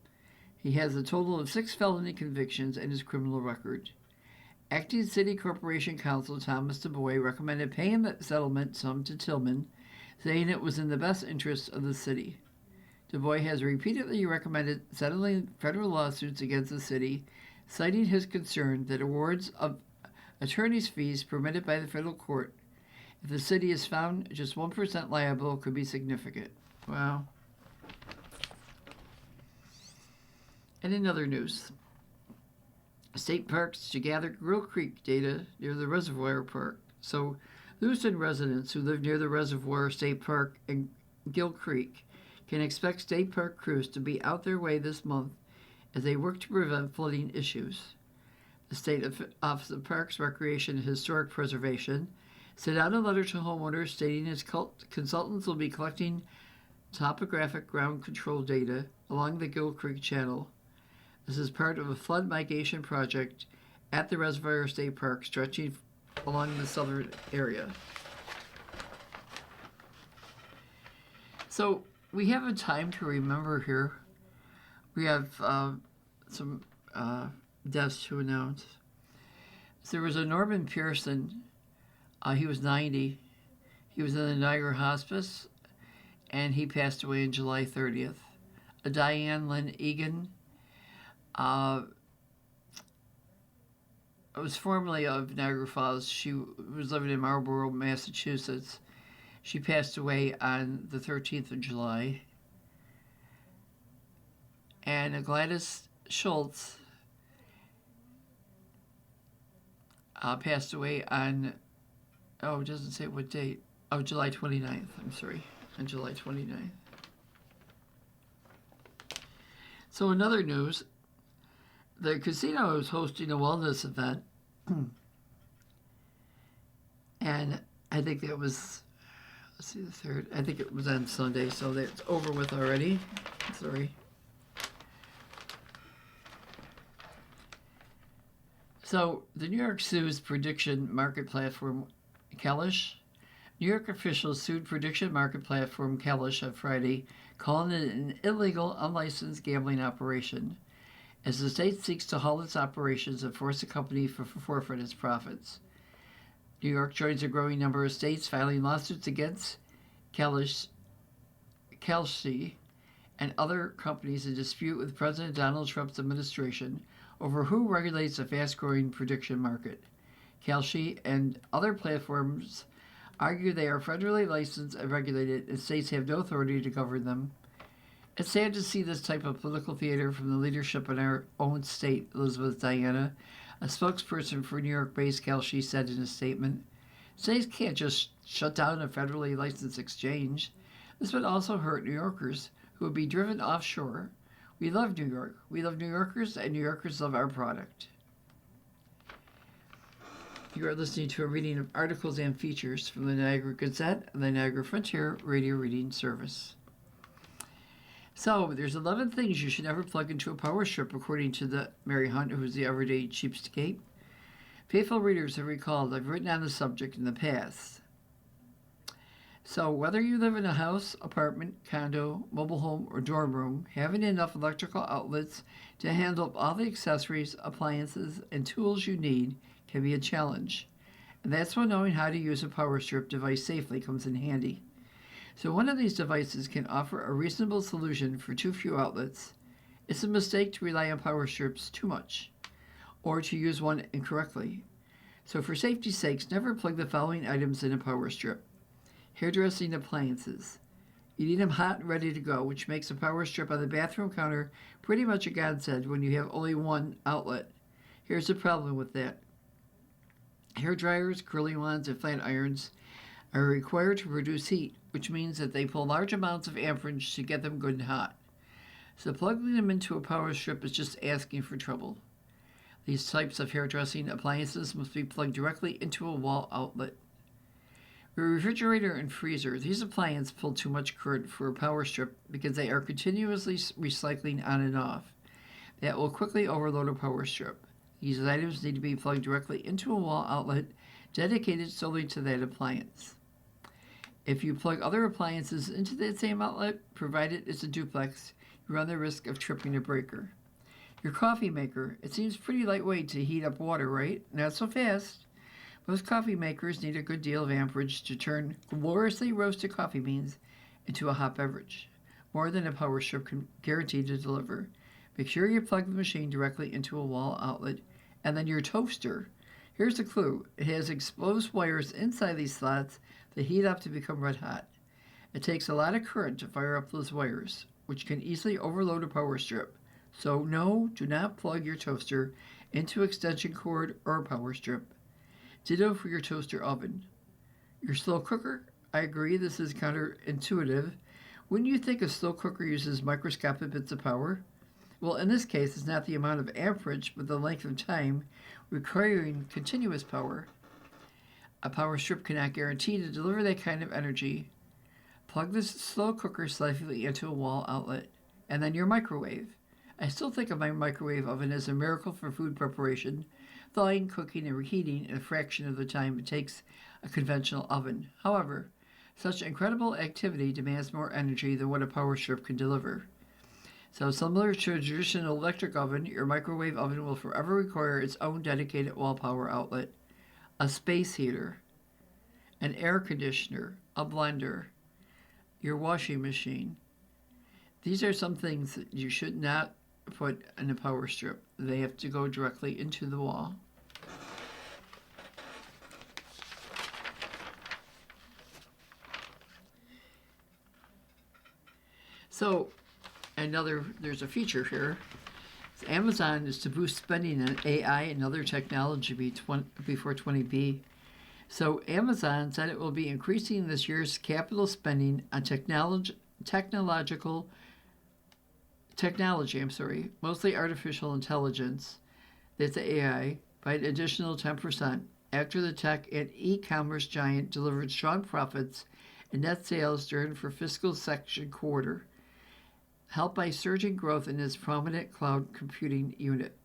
He has a total of 6 felony convictions in his criminal record. Acting City Corporation Counsel Thomas DuBois recommended paying the settlement sum to Tillman, saying it was in the best interest of the city. Du Bois has repeatedly recommended settling federal lawsuits against the city, citing his concern that awards of attorney's fees permitted by the federal court, if the city is found just 1% liable, could be significant. Wow. And in other news, state parks to gather Grill Creek data near the reservoir park. So, Lewiston residents who live near the Reservoir State Park and Gill Creek can expect state park crews to be out their way this month as they work to prevent flooding issues. The State Office of Parks, Recreation, and Historic Preservation sent out a letter to homeowners stating its consultants will be collecting topographic ground control data along the Gill Creek Channel. This is part of a flood mitigation project at the Reservoir State Park stretching along the southern area. So we have a time to remember here. We have some deaths to announce. So there was a Norman Pearson. He was 90. He was in the Niagara Hospice, and he passed away on July 30th. Diane Lynn Egan was formerly of Niagara Falls. She was living in Marlborough, Massachusetts. She passed away on the 13th of July. And Gladys Schultz passed away on, it doesn't say what date. July 29th. I'm sorry, on July 29th. So in other news, the casino is hosting a wellness event. And I think it was, let's see, the 3rd. I think it was on Sunday, so that's over with already. Sorry. So the New York sues prediction market platform Kalish. New York officials sued prediction market platform Kalish on Friday, calling it an illegal, unlicensed gambling operation, as the state seeks to halt its operations and force the company to forfeit its profits. New York joins a growing number of states filing lawsuits against Kalshi and other companies in dispute with President Donald Trump's administration over who regulates the fast-growing prediction market. Kalshi and other platforms argue they are federally licensed and regulated, and states have no authority to govern them. It's sad to see this type of political theater from the leadership in our own state, Elizabeth Diana, a spokesperson for New York-based Kalshi, said in a statement. States can't just shut down a federally licensed exchange. This would also hurt New Yorkers who would be driven offshore. We love New York. We love New Yorkers, and New Yorkers love our product. You are listening to a reading of articles and features from the Niagara Gazette and the Niagara Frontier Radio Reading Service. So, there's 11 things you should never plug into a power strip, according to the Mary Hunt, who's the everyday cheapskate. Faithful readers have recalled I've written on the subject in the past. So, whether you live in a house, apartment, condo, mobile home, or dorm room, having enough electrical outlets to handle all the accessories, appliances, and tools you need can be a challenge. And that's when knowing how to use a power strip device safely comes in handy. So one of these devices can offer a reasonable solution for too few outlets. It's a mistake to rely on power strips too much, or to use one incorrectly. So for safety's sakes, never plug the following items in a power strip. Hairdressing appliances. You need them hot and ready to go, which makes a power strip on the bathroom counter pretty much a godsend when you have only one outlet. Here's the problem with that. Hair dryers, curling wands, and flat irons are required to produce heat, which means that they pull large amounts of amperage to get them good and hot. So plugging them into a power strip is just asking for trouble. These types of hairdressing appliances must be plugged directly into a wall outlet. For a refrigerator and freezer, these appliances pull too much current for a power strip because they are continuously recycling on and off. That will quickly overload a power strip. These items need to be plugged directly into a wall outlet dedicated solely to that appliance. If you plug other appliances into that same outlet, provided it's a duplex, you run the risk of tripping a breaker. Your coffee maker, it seems pretty lightweight to heat up water, right? Not so fast. Most coffee makers need a good deal of amperage to turn gloriously roasted coffee beans into a hot beverage. more than a power strip can guarantee to deliver. Make sure you plug the machine directly into a wall outlet. And then your toaster. Here's the clue. It has exposed wires inside these slots that heat up to become red hot. It takes a lot of current to fire up those wires, which can easily overload a power strip. So no, do not plug your toaster into extension cord or power strip. Ditto for your toaster oven. Your slow cooker? I agree, this is counterintuitive. Wouldn't you think a slow cooker uses microscopic bits of power? Well, in this case, it's not the amount of amperage, but the length of time requiring continuous power. A power strip cannot guarantee to deliver that kind of energy. Plug this slow cooker safely into a wall outlet. And then your microwave. I still think of my microwave oven as a miracle for food preparation, thawing, cooking, and reheating in a fraction of the time it takes a conventional oven. However, such incredible activity demands more energy than what a power strip can deliver. So similar to a traditional electric oven, your microwave oven will forever require its own dedicated wall power outlet, a space heater, an air conditioner, a blender, your washing machine. These are some things that you should not put in a power strip. They have to go directly into the wall. So, there's a feature here. Amazon is to boost spending on AI and other technology before 20B. So Amazon said it will be increasing this year's capital spending on technology, mostly artificial intelligence, that's AI, by an additional 10% after the tech and e-commerce giant delivered strong profits and net sales during for fiscal second quarter, helped by surging growth in its prominent cloud computing unit.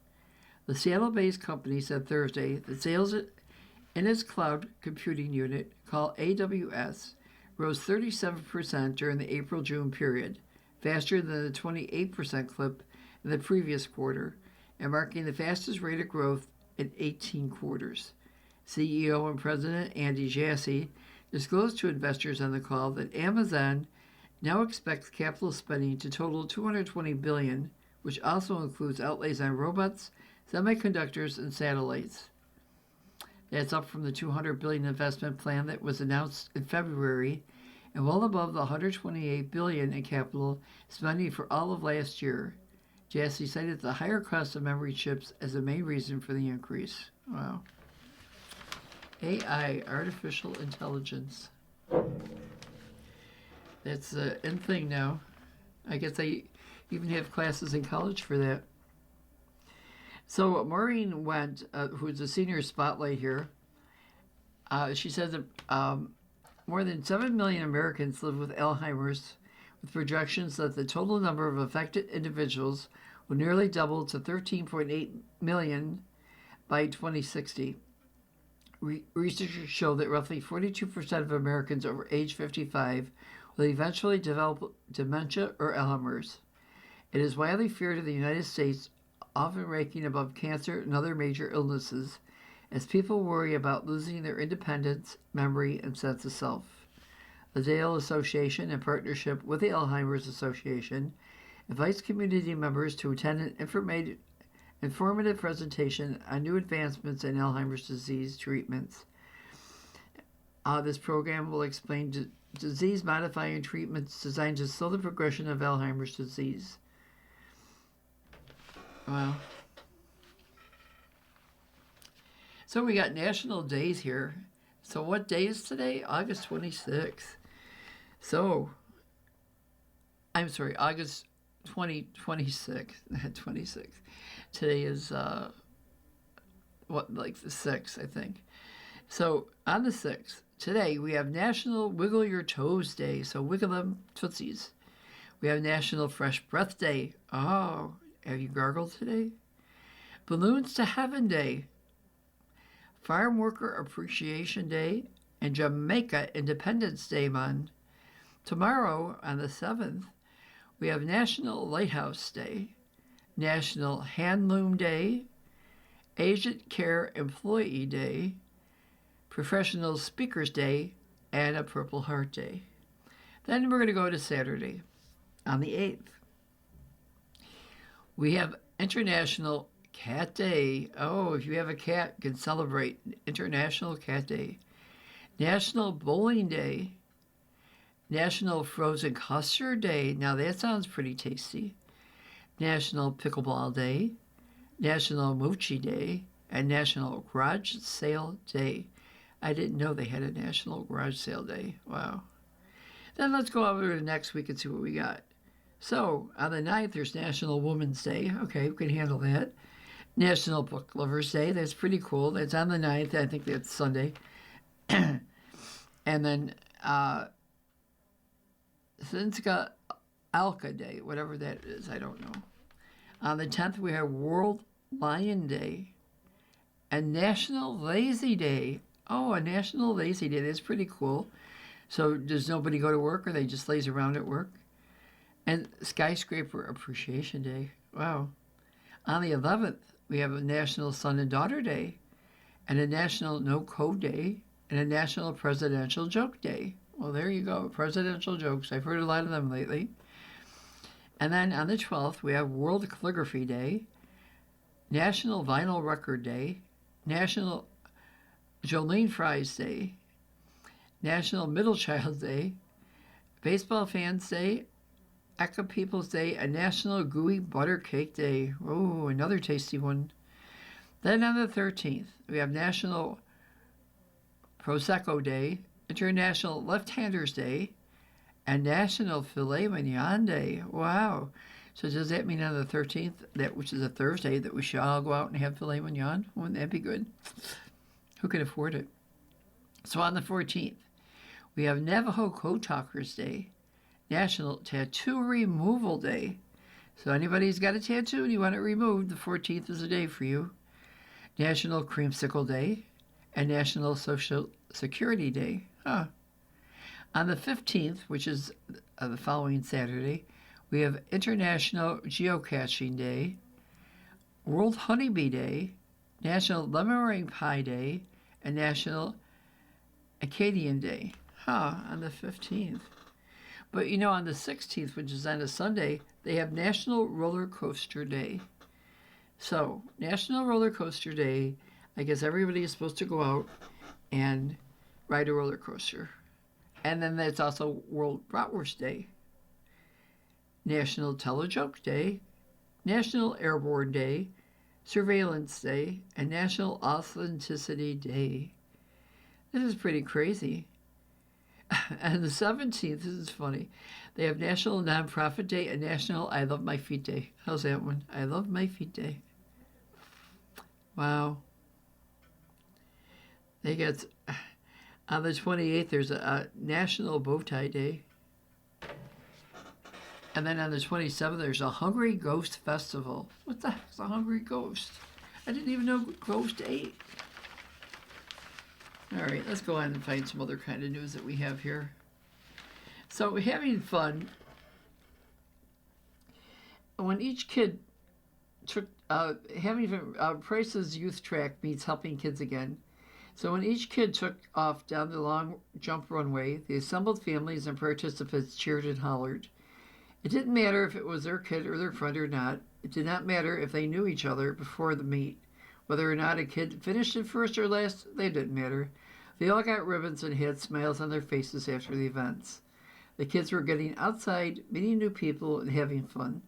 The Seattle-based company said Thursday that sales in its cloud computing unit, called AWS, rose 37% during the April-June period, faster than the 28% clip in the previous quarter, and marking the fastest rate of growth in 18 quarters. CEO and President Andy Jassy disclosed to investors on the call that Amazon now expects capital spending to total $220 billion, which also includes outlays on robots, semiconductors, and satellites. That's up from the $200 billion investment plan that was announced in February, and well above the $128 billion in capital spending for all of last year. Jassy cited the higher cost of memory chips as the main reason for the increase. Wow. AI, artificial intelligence. That's the in thing now. I guess they even have classes in college for that. So Maureen Wendt, who's a senior spotlight here, she says that more than 7 million Americans live with Alzheimer's, with projections that the total number of affected individuals will nearly double to 13.8 million by 2060. Researchers show that roughly 42% of Americans over age 55 will eventually develop dementia or Alzheimer's. It is widely feared in the United States, often ranking above cancer and other major illnesses, as people worry about losing their independence, memory, and sense of self. The Dale Association, in partnership with the Alzheimer's Association, invites community members to attend an informative presentation on new advancements in Alzheimer's disease treatments. This program will explain disease-modifying treatments designed to slow the progression of Alzheimer's disease. Wow. So we got national days here. So what day is today? August 26th. So, I'm sorry, August 2026, not 26. Today is, the 6th, I think. So, on the 6th, today we have National Wiggle Your Toes Day, so wiggle them tootsies. We have National Fresh Breath Day. Oh, have you gargled today? Balloons to Heaven Day. Farm Worker Appreciation Day, and Jamaica Independence Day month. Tomorrow, on the 7th, we have National Lighthouse Day, National Handloom Day, Aged Care Employee Day, Professional Speakers Day, and a Purple Heart Day. Then we're going to go to Saturday. On the 8th, we have International Cat Day. Oh, if you have a cat, you can celebrate International Cat Day. National Bowling Day. National Frozen Custard Day. Now that sounds pretty tasty. National Pickleball Day. National Mochi Day. And National Garage Sale Day. I didn't know they had a National Garage Sale Day. Wow. Then let's go over to next week and see what we got. So, on the 9th, there's National Women's Day. Okay, we can handle that. National Book Lovers Day. That's pretty cool. That's on the 9th. I think that's Sunday. And then, Sinska Alka Day, whatever that is, I don't know. On the 10th, we have World Lion Day and National Lazy Day. Oh, a National Lazy Day. That's pretty cool. So, does nobody go to work or they just laze around at work? And Skyscraper Appreciation Day. Wow. On the 11th, we have a National Son and Daughter Day, and a National No Code Day, and a National Presidential Joke Day. Well, there you go. Presidential jokes. I've heard a lot of them lately. And then on the 12th, we have World Calligraphy Day, National Vinyl Record Day, National Jolene Fries Day, National Middle Child Day, Baseball Fans Day, Eka People's Day, and National Gooey Butter Cake Day. Oh, another tasty one. Then on the 13th, we have National Prosecco Day, International Left-Handers Day, and National Filet Mignon Day. Wow. So does that mean on the 13th, which is a Thursday, that we should all go out and have filet mignon? Wouldn't that be good? Who can afford it? So on the 14th, we have Navajo Code Talkers Day, National Tattoo Removal Day. So anybody who's got a tattoo and you want it removed, the 14th is a day for you. National Creamsicle Day and National Social Security Day. Huh. On the 15th, which is the following Saturday, we have International Geocaching Day, World Honeybee Day, National Lemon Meringue Pie Day, and National Acadian Day. Huh, on the 15th. But you know, on the 16th, which is on a Sunday, they have National Roller Coaster Day. So, National Roller Coaster Day, I guess everybody is supposed to go out and ride a roller coaster. And then there's also World Bratwurst Day, National Telejoke Day, National Airborne Day, Surveillance Day, and National Authenticity Day. This is pretty crazy. And the 17th, this is funny, they have National Nonprofit Day and National I Love My Feet Day. How's that one? I Love My Feet Day. Wow. They get, on the 28th, there's a National Bow Tie Day. And then on the 27th, there's a Hungry Ghost Festival. What the heck's a Hungry Ghost? I didn't even know Ghost ate. All right, let's go on and find some other kind of news that we have here. So, having fun. When each kid took, Price's Youth Track meets Helping Kids Again. So when each kid took off down the long jump runway, the assembled families and participants cheered and hollered. It didn't matter if it was their kid or their friend or not. It did not matter if they knew each other before the meet. Whether or not a kid finished in first or last, they didn't matter. They all got ribbons and had smiles on their faces after the events. The kids were getting outside, meeting new people, and having fun.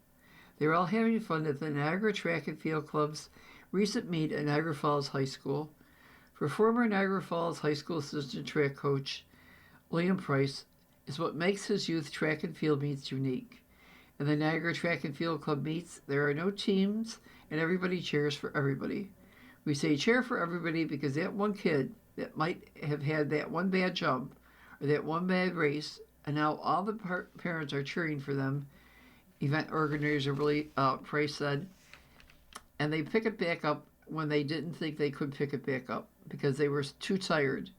They were all having fun at the Niagara Track and Field Club's recent meet at Niagara Falls High School. For former Niagara Falls High School assistant track coach William Price, is what makes his youth track and field meets unique. In the Niagara Track and Field Club meets, there are no teams, and everybody cheers for everybody. We say cheer for everybody because that one kid that might have had that one bad jump or that one bad race, and now all the parents are cheering for them, event organizer Price said, and they pick it back up when they didn't think they could pick it back up because they were too tired.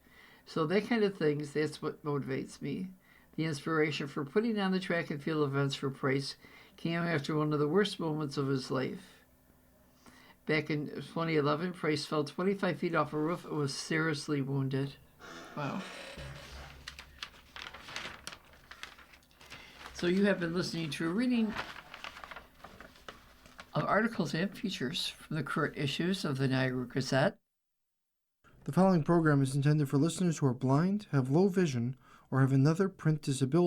So that kind of things, that's what motivates me. The inspiration for putting on the track and field events for Price came after one of the worst moments of his life. Back in 2011, Price fell 25 feet off a roof and was seriously wounded. Wow. So you have been listening to a reading of articles and features from the current issues of the Niagara Gazette. The following program is intended for listeners who are blind, have low vision, or have another print disability.